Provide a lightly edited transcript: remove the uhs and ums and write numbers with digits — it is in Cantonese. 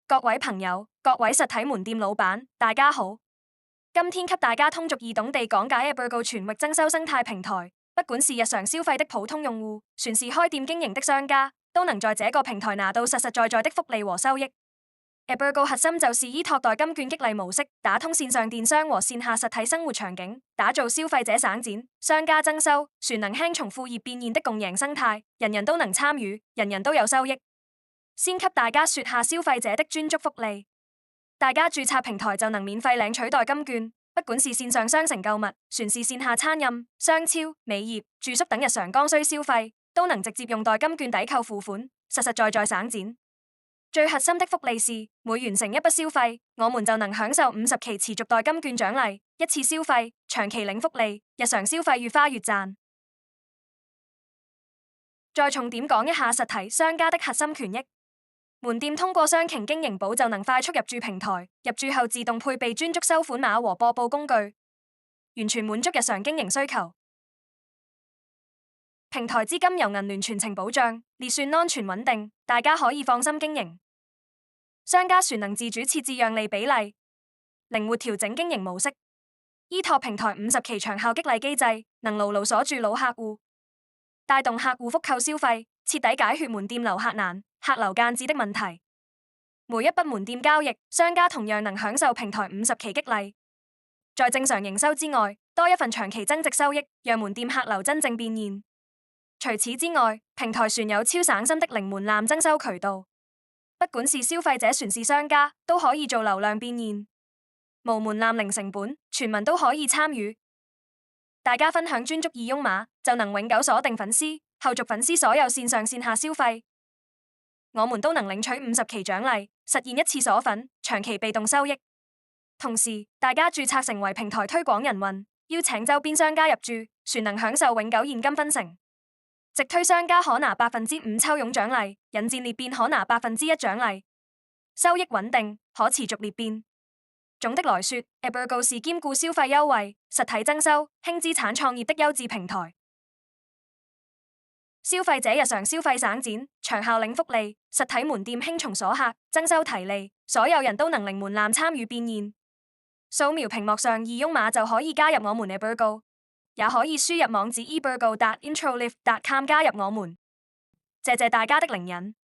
各位朋友，各位實體門店老闆，大家好。今天給大家通俗易懂地講解 Abergo 全域增收生態平台，不管是日常消費的普通用戶，還是開店經營的商家，都能在這個平台拿到實實在在的福利和收益。Abergo 核心就是依託代金券激勵模式，打通線上電商和線下實體生活場景，打造消費者省錢、商家增收、船能輕從副業變現的共贏生態，人人都能參與，人人都有收益。先給大家說下消費者的專屬福利，大家註冊平台就能免費領取代金券，不管是線上商城購物，還是線下餐飲、商超、美業、住宿等日常剛需消費，都能直接用代金券抵扣付款，實實在在省錢。最核心的福利是，每完成一筆消費，我們就能享受50期持續代金券獎勵，一次消費，長期領福利，日常消費越花越賺。再重點講一下實體商家的核心權益。門店通過雙擎經營寶就能快速入駐平台，入駐後自動配備專屬收款碼和播報工具，完全滿足日常經營需求。平台資金由銀聯全程保障，列算安全穩定，大家可以放心經營。商家船能自主設置讓利比例，靈活調整經營模式，依託平台50期長效激勵機制，能牢牢鎖住老客戶，帶動客戶複購消費，徹底解決門店留客難、客流間子的問題。每一筆門店交易，商家同樣能享受平台50期激勵，在正常營收之外，多一份長期增值收益，讓門店客流真正變現。除此之外，平台船有超省心的零門檻增收渠道，不管是消費者船是商家，都可以做流量變現，無門檻零成本，全民都可以參與。大家分享專屬義翁碼，就能永久鎖定粉絲，後續粉絲所有線上線下消費，我們都能領取50期獎勵，實現一次鎖粉，長期被動收益。同時，大家註冊成為平台推廣人運，邀請周邊商家入駐，船能享受永久現金分成。直推商家可拿5%抽佣獎勵，引薦裂變可拿1%獎勵，收益穩定，可持續裂變。總的來說 ，Abergo 是兼顧消費優惠、實體增收、輕資產創業的優質平台。消費者日常消費省錢，長效領福利，實體門店輕鬆鎖客，增收提利，所有人都能零門檻參與變現。掃描屏幕上義翁碼就可以加入我們 Abergo， 也可以輸入網址 ebergo.introlift.com 加入我們。謝謝大家的聆聽。